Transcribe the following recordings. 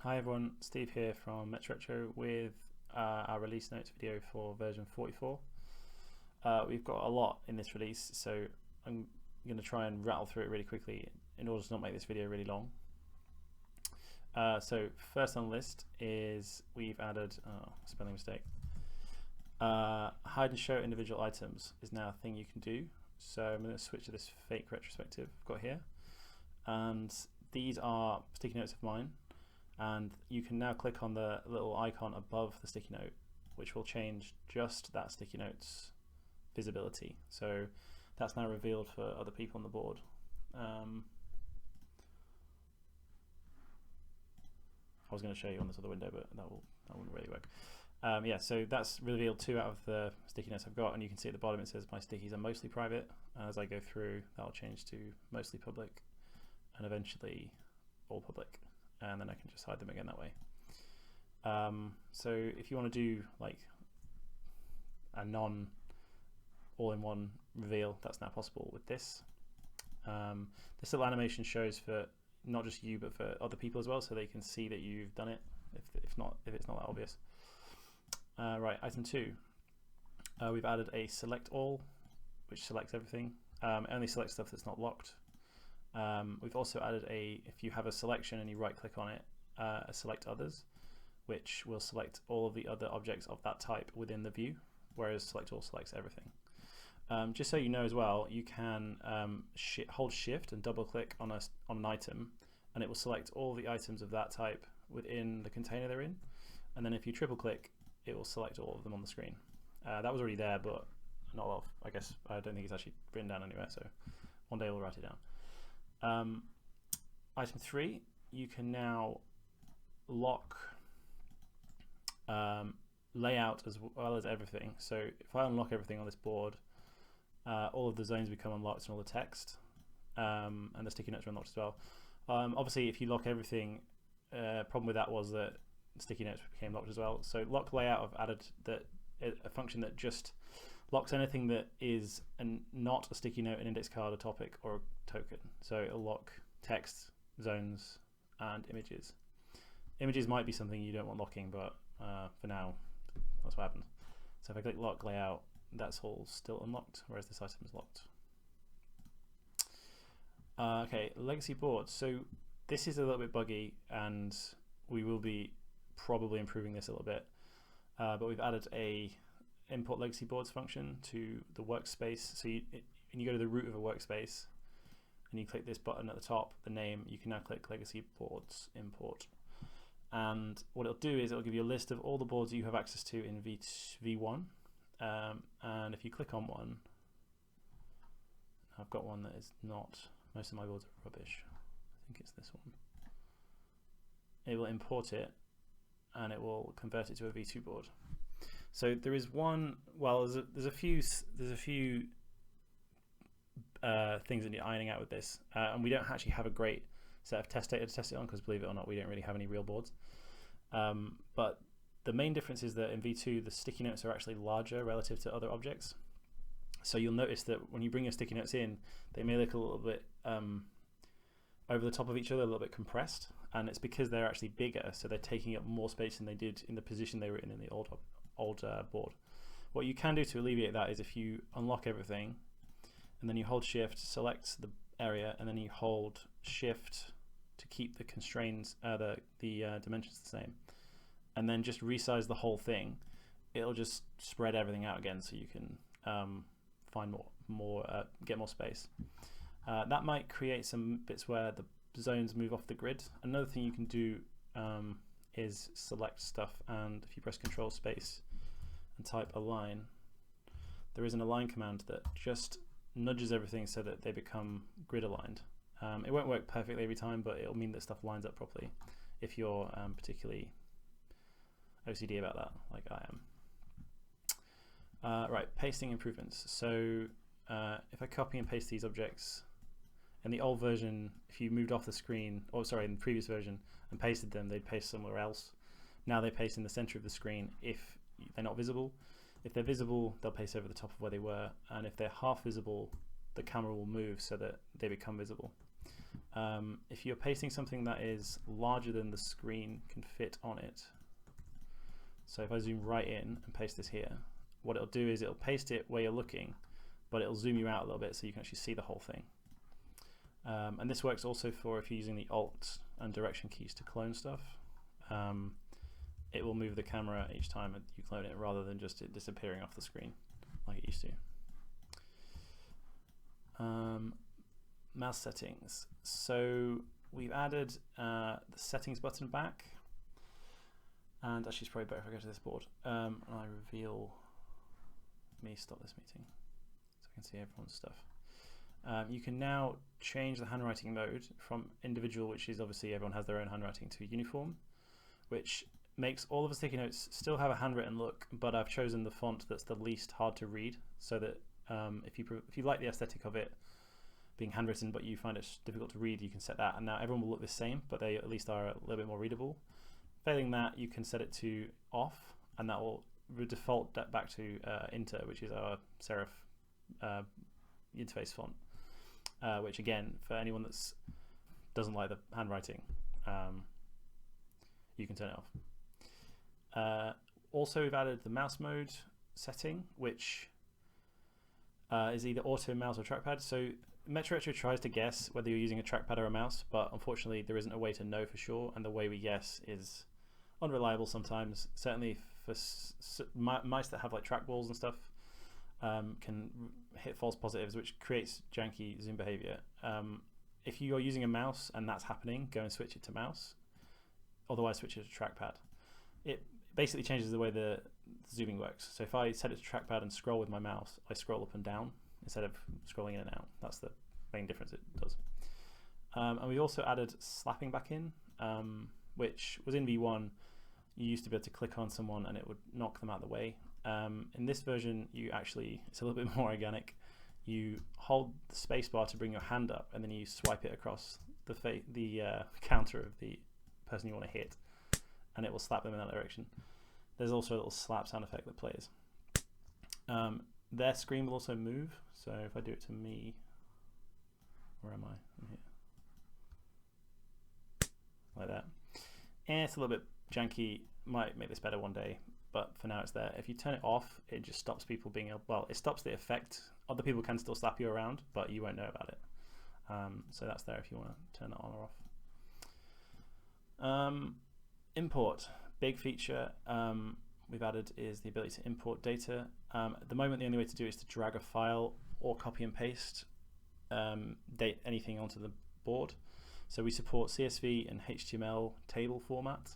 Hi everyone, Steve here from Retro with our release notes video for version 44. We've got a lot in this release, so I'm going to try and rattle through it really quickly in order to not make this video really long. So first on the list is we've added, spelling mistake, hide and show individual items is now a thing you can do. So I'm going to switch to this fake retrospective I've got here, and these are sticky notes of mine. And you can now click on the little icon above the sticky note, which will change just that sticky note's visibility. So that's now revealed for other people on the board. I was going to show you on this other window, but that wouldn't really work. Yeah, so that's revealed 2 out of the sticky notes I've got, and you can see at the bottom it says my stickies are mostly private. As I go through, that'll change to mostly public, and eventually all public. And then I can just hide them again that way. So if you want to do like a non all-in-one reveal, that's now possible with this. This little animation shows for not just you but for other people as well, so they can see that you've done it if it's not that obvious. Right, item 2. We've added a select all, which selects everything. Only select stuff that's not locked. We've also added if you have a selection and you right click on it, a select others, which will select all of the other objects of that type within the view, whereas select all selects everything. Just so you know as well, you can hold shift and double click on an item, and it will select all the items of that type within the container they're in, and then if you triple click, it will select all of them on the screen. That was already there, but not a lot of, I guess I don't think it's actually written down anywhere, so one day we'll write it down. Item 3, you can now lock layout as well as everything. So if I unlock everything on this board, all of the zones become unlocked and all the text, and the sticky notes are unlocked as well. Obviously, if you lock everything, problem with that was that sticky notes became locked as well. So lock layout, I've added a function that just locks anything that is not a sticky note, an index card, a topic, or a token. So it'll lock text, zones, and images. Images might be something you don't want locking, but for now, that's what happens. So if I click lock layout, that's all still unlocked, whereas this item is locked. Okay, legacy boards. So this is a little bit buggy, and we will be probably improving this a little bit. But we've added a import legacy boards function to the workspace. So when you go to the root of a workspace and you click this button at the top, the name, you can now click legacy boards import. And what it'll do is it'll give you a list of all the boards you have access to in V1. And if you click on one, I've got one that is not, most of my boards are rubbish. I think it's this one. It will import it and it will convert it to a V2 board. So there is one. Well, there's a few things that you're ironing out with this, and we don't actually have a great set of test data to test it on, because believe it or not, we don't really have any real boards. But the main difference is that in V2, the sticky notes are actually larger relative to other objects. So you'll notice that when you bring your sticky notes in, they may look a little bit over the top of each other, a little bit compressed, and it's because they're actually bigger, so they're taking up more space than they did in the position they were in the old board. What you can do to alleviate that is if you unlock everything and then you hold shift, select the area, and then you hold shift to keep the constraints, the dimensions the same, and then just resize the whole thing, it'll just spread everything out again, so you can find get more space. That might create some bits where the zones move off the grid. Another thing you can do is select stuff, and if you press Control Space and type align, there is an align command that just nudges everything so that they become grid aligned. It won't work perfectly every time, but it'll mean that stuff lines up properly if you're particularly OCD about that, like I am. Right, pasting improvements. So if I copy and paste these objects, in the old version, if you moved off the screen, or sorry, in the previous version, and pasted them, they'd paste somewhere else. Now they paste in the center of the screen if they're not visible. If they're visible, they'll paste over the top of where they were, and if they're half visible, the camera will move so that they become visible. if you're pasting something that is larger than the screen can fit on it, so if I zoom right in and paste this here, what it'll do is it'll paste it where you're looking, but it'll zoom you out a little bit so you can actually see the whole thing. And this works also for if you're using the Alt and Direction keys to clone stuff. It will move the camera each time you clone it rather than just it disappearing off the screen like it used to. Mouse settings. So we've added the settings button back, and actually it's probably better if I go to this board and I reveal stop this meeting so I can see everyone's stuff. You can now change the handwriting mode from individual, which is obviously everyone has their own handwriting, to uniform, which makes all of the sticky notes still have a handwritten look, but I've chosen the font that's the least hard to read, so that if you like the aesthetic of it being handwritten but you find it difficult to read, you can set that, and now everyone will look the same, but they at least are a little bit more readable. Failing that, you can set it to off, and that will default that back to Inter, which is our serif interface font, which again, for anyone that doesn't like the handwriting, you can turn it off. Also, we've added the mouse mode setting, which is either auto, mouse, or trackpad. So Metro Retro tries to guess whether you're using a trackpad or a mouse, but unfortunately there isn't a way to know for sure, and the way we guess is unreliable sometimes. Certainly for mice that have like trackballs and stuff, can hit false positives, which creates janky zoom behavior. If you are using a mouse and that's happening, go and switch it to mouse. Otherwise, switch it to trackpad. It basically changes the way the zooming works. So if I set it to trackpad and scroll with my mouse, I scroll up and down instead of scrolling in and out. That's the main difference it does. And we also added slapping back in, which was in V1. You used to be able to click on someone and it would knock them out of the way. In this version, it's a little bit more organic. You hold the spacebar to bring your hand up, and then you swipe it across the counter of the person you want to hit, and it will slap them in that direction. There's also a little slap sound effect that plays. Their screen will also move, so if I do it to me, where am I? I'm here. Like that. And it's a little bit janky, might make this better one day, but for now it's there. If you turn it off, it just stops people being able, well, it stops the effect. Other people can still slap you around, but you won't know about it. So that's there if you want to turn that on or off. Import, big feature we've added is the ability to import data. At the moment, the only way to do it is to drag a file or copy and paste anything onto the board. So we support CSV and HTML table format.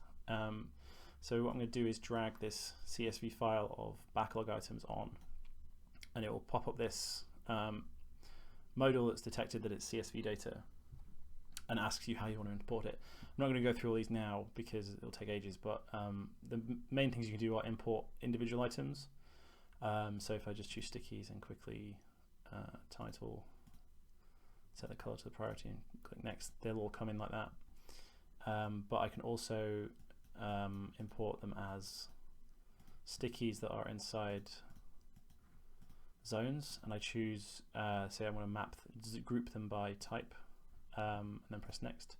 So what I'm going to do is drag this CSV file of backlog items on, and it will pop up this modal that's detected that it's CSV data and asks you how you want to import it. I'm not going to go through all these now because it'll take ages, but the main things you can do are import individual items. So if I just choose stickies and quickly title, set the color to the priority and click next, they'll all come in like that. But I can also import them as stickies that are inside zones, and I choose, say I want to group them by type, and then press next.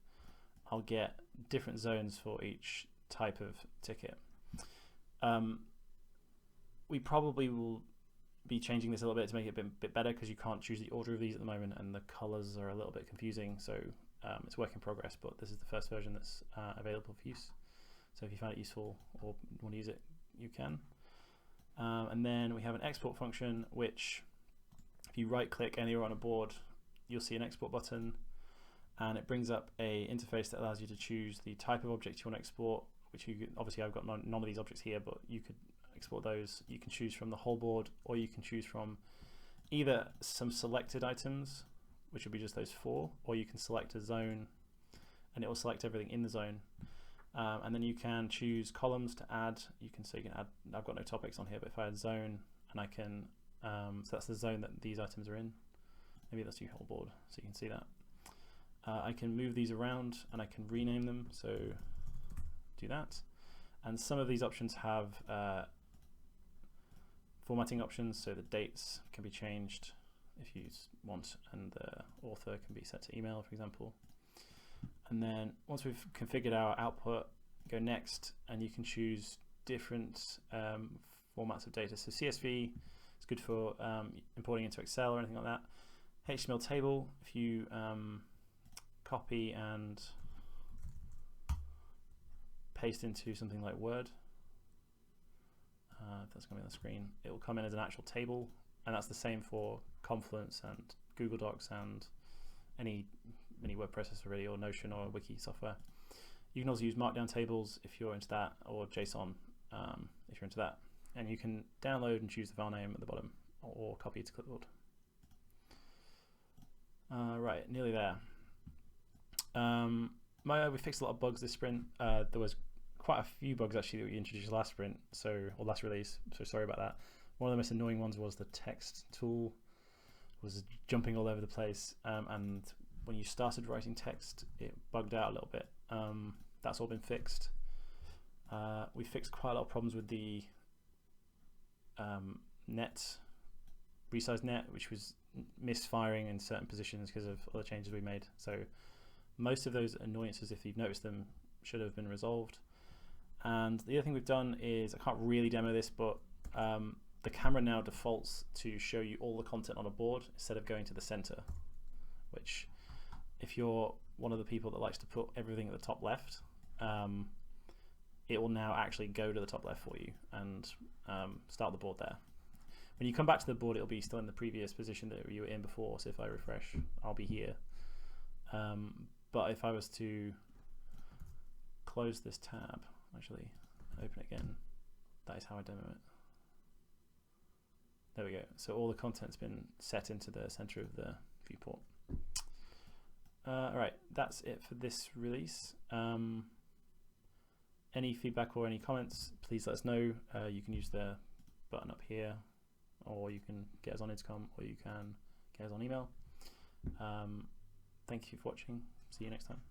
I'll get different zones for each type of ticket. We probably will be changing this a little bit to make it a bit better, because you can't choose the order of these at the moment and the colors are a little bit confusing, so it's work in progress, but this is the first version that's available for use. So if you find it useful or want to use it, you can. And then we have an export function, which if you right click anywhere on a board, you'll see an export button, and it brings up a interface that allows you to choose the type of object you want to export, which you could, obviously I've got none of these objects here, but you could export those. You can choose from the whole board, or you can choose from either some selected items, which would be just those 4, or you can select a zone and it will select everything in the zone. And then you can choose columns to add. You can add, I've got no topics on here, but if I add zone, and I can, so that's the zone that these items are in. Maybe that's your whole board, so you can see that. I can move these around and I can rename them, so do that. And some of these options have formatting options, so the dates can be changed if you want, and the author can be set to email, for example. And then once we've configured our output, go next, and you can choose different formats of data. So CSV is good for importing into Excel or anything like that. HTML table, if you copy and paste into something like Word, that's going to be on the screen, it will come in as an actual table, and that's the same for Confluence and Google Docs and any word processor really, or Notion or Wiki software. You can also use markdown tables if you're into that, or JSON if you're into that, and you can download and choose the file name at the bottom, or copy it to clipboard. Right, nearly there. We fixed a lot of bugs this sprint. There was quite a few bugs actually that we introduced last sprint, or last release, so sorry about that. One of the most annoying ones was the text tool was jumping all over the place, and when you started writing text, it bugged out a little bit. That's all been fixed. We fixed quite a lot of problems with the resize net, which was misfiring in certain positions because of other changes we made. So most of those annoyances, if you've noticed them, should have been resolved. And the other thing we've done is, I can't really demo this, but the camera now defaults to show you all the content on a board instead of going to the center, which if you're one of the people that likes to put everything at the top left, it will now actually go to the top left for you and start the board there. When you come back to the board, it'll be still in the previous position that you were in before, so if I refresh, I'll be here. But if I was to close this tab, actually open it again, that is how I demo it. There we go. So all the content's been set into the center of the viewport. All right, that's it for this release. Any feedback or any comments, please let us know. You can use the button up here, or you can get us on Intercom, or you can get us on email. Thank you for watching. See you next time.